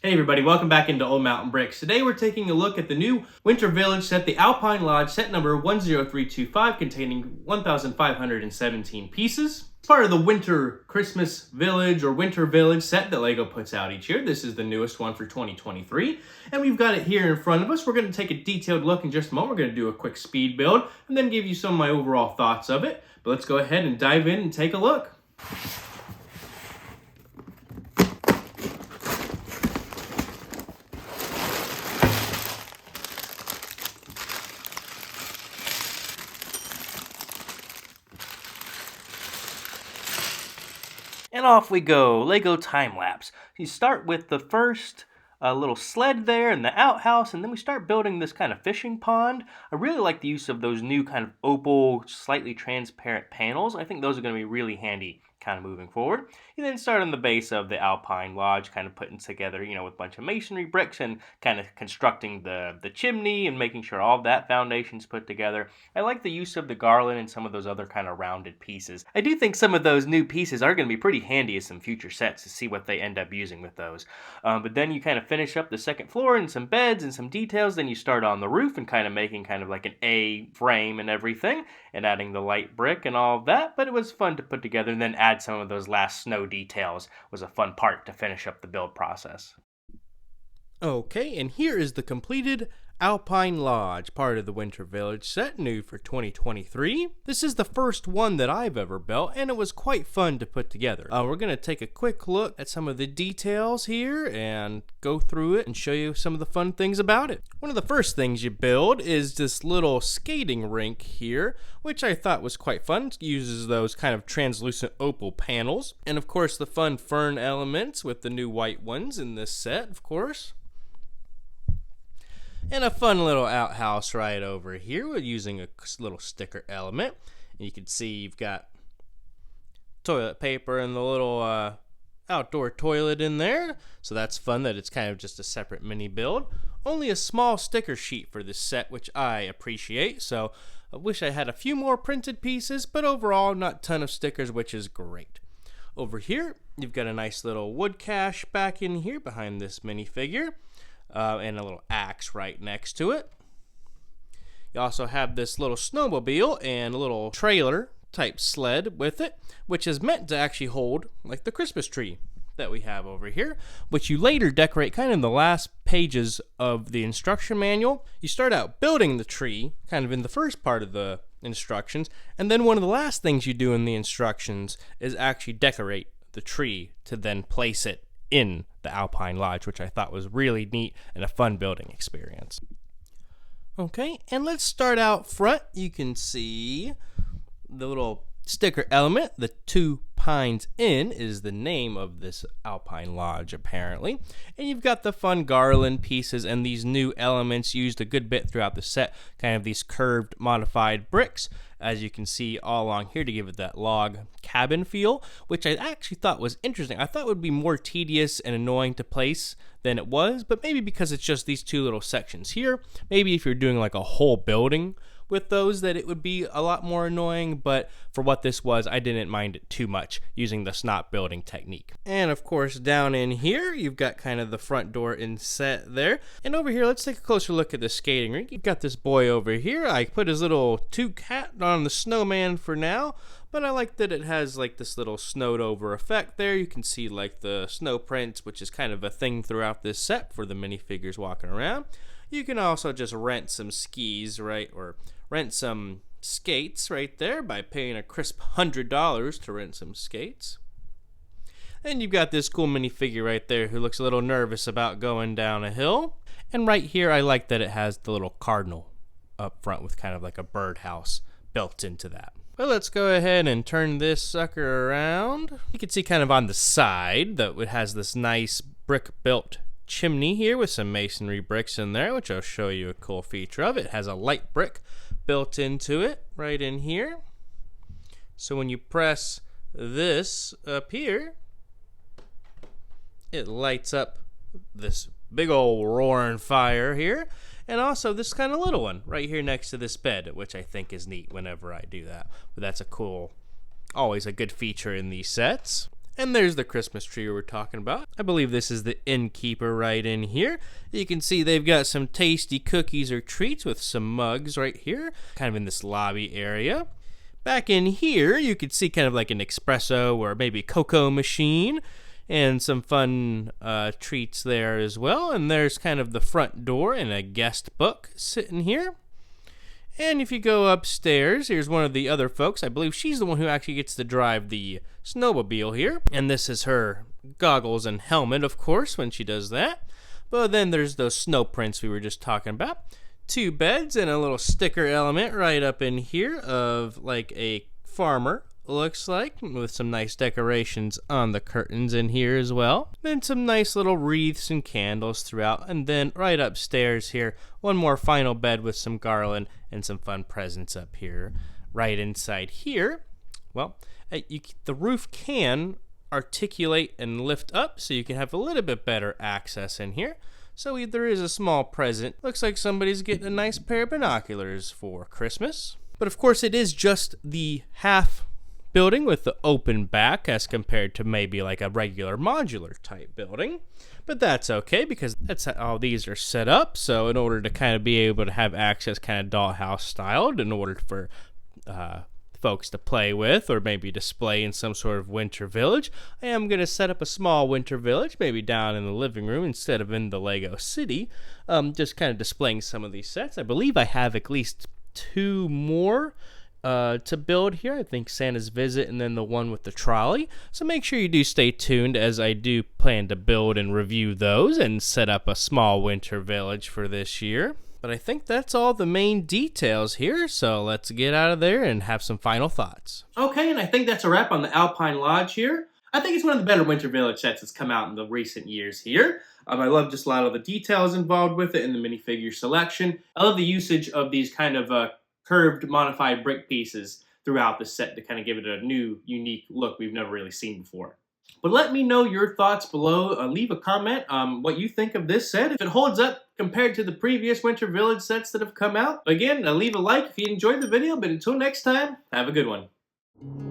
Hey everybody, welcome back into Old Mountain Bricks. Today we're taking a look at the new Winter Village set, the Alpine Lodge, set number 10325, containing 1,517 pieces. It's part of the Winter Christmas Village or Winter Village set that LEGO puts out each year. This is the newest one for 2023, and we've got it here in front of us. We're going to take a detailed look in just a moment. We're going to do a quick speed build, and then give you some of my overall thoughts of it. But let's go ahead and dive in and take a look. And off we go, LEGO Timelapse. You start with the first little sled there and the outhouse, and then we start building this kind of fishing pond. I really like the use of those new kind of opal, slightly transparent panels. I think those are going to be really handy kind of moving forward. You then start on the base of the Alpine Lodge, kind of putting together, with a bunch of masonry bricks and kind of constructing the chimney and making sure all of that foundation's put together. I like the use of the garland and some of those other kind of rounded pieces. I do think some of those new pieces are going to be pretty handy as some future sets to see what they end up using with those. But then you kind of finish up the second floor and some beds and some details. Then you start on the roof and kind of making kind of like an A frame and everything, and adding the light brick and all of that. But it was fun to put together, and then add some of those last snow details was a fun part to finish up the build process. Okay, and here is the completed Alpine Lodge, part of the Winter Village set, new for 2023. This is the first one that I've ever built, and it was quite fun to put together. We're going to take a quick look at some of the details here and go through it and show you some of the fun things about it. One of the first things you build is this little skating rink here, which I thought was quite fun. It uses those kind of translucent opal panels, and of course the fun fern elements with the new white ones in this set, of course. And a fun little outhouse right over here with using a little sticker element. And you can see you've got toilet paper and the little outdoor toilet in there. So that's fun that it's kind of just a separate mini build. Only a small sticker sheet for this set, which I appreciate. So I wish I had a few more printed pieces, but overall not a ton of stickers, which is great. Over here, you've got a nice little wood cache back in here behind this minifigure. And a little axe right next to it. You also have this little snowmobile and a little trailer type sled with it, which is meant to actually hold like the Christmas tree that we have over here, which you later decorate kind of in the last pages of the instruction manual. You start out building the tree kind of in the first part of the instructions, and then one of the last things you do in the instructions is actually decorate the tree to then place it in the Alpine Lodge, which I thought was really neat and a fun building experience. Okay, and let's start out front. You can see the little sticker element. The 2 Pines Inn is the name of this Alpine Lodge, apparently. And you've got the fun garland pieces and these new elements used a good bit throughout the set, kind of these curved modified bricks, as you can see all along here, to give it that log cabin feel, which I actually thought was interesting. I thought it would be more tedious and annoying to place than it was, but maybe because it's just these 2 little sections here. Maybe if you're doing like a whole building with those, that it would be a lot more annoying, but for what this was, I didn't mind it too much using the snot building technique. And of course, down in here, you've got kind of the front door inset there. And over here, let's take a closer look at the skating rink. You've got this boy over here. I put his little toque hat on the snowman for now, but I like that it has like this little snowed over effect there. You can see like the snow prints, which is kind of a thing throughout this set for the minifigures walking around. You can also just rent some skis, right, or rent some skates right there by paying a crisp $100 to rent some skates. And you've got this cool minifigure right there who looks a little nervous about going down a hill. And right here, I like that it has the little cardinal up front with kind of like a birdhouse built into that. But let's go ahead and turn this sucker around. You can see kind of on the side that it has this nice brick-built chimney here with some masonry bricks in there, which I'll show you a cool feature of. It has a light brick built into it right in here. So when you press this up here, it lights up this big old roaring fire here, and also this kind of little one right here next to this bed, which I think is neat whenever I do that. But that's a cool, always a good feature in these sets. And there's the Christmas tree we were talking about. I believe this is the innkeeper right in here. You can see they've got some tasty cookies or treats with some mugs right here, kind of in this lobby area. Back in here, you could see kind of like an espresso or maybe cocoa machine and some fun treats there as well. And there's kind of the front door and a guest book sitting here. And if you go upstairs, here's one of the other folks. I believe she's the one who actually gets to drive the snowmobile here. And this is her goggles and helmet, of course, when she does that. But then there's those snow prints we were just talking about. 2 beds and a little sticker element right up in here of like a farmer, looks like, with some nice decorations on the curtains in here as well. Then some nice little wreaths and candles throughout. And then right upstairs here, one more final bed with some garland and some fun presents up here. Right inside here, well, the roof can articulate and lift up so you can have a little bit better access in here. So there is a small present. Looks like somebody's getting a nice pair of binoculars for Christmas. But of course it is just the half building with the open back as compared to maybe like a regular modular type building. But that's okay because that's how these are set up. So in order to kind of be able to have access kind of dollhouse styled in order for folks to play with or maybe display in some sort of winter village, I am going to set up a small winter village maybe down in the living room instead of in the Lego city, just kind of displaying some of these sets. I believe I have at least 2 more to build here. I think Santa's Visit and then the one with the trolley. So make sure you do stay tuned as I do plan to build and review those and set up a small winter village for this year. But I think that's all the main details here, so let's get out of there and have some final thoughts. Okay, and I think that's a wrap on the Alpine Lodge here. I think it's one of the better winter village sets that's come out in the recent years here. I love just a lot of the details involved with it and the minifigure selection. I love the usage of these kind of curved, modified brick pieces throughout the set to kind of give it a new, unique look we've never really seen before. But let me know your thoughts below. Leave a comment on what you think of this set, if it holds up compared to the previous Winter Village sets that have come out. Again, leave a like if you enjoyed the video, but until next time, have a good one.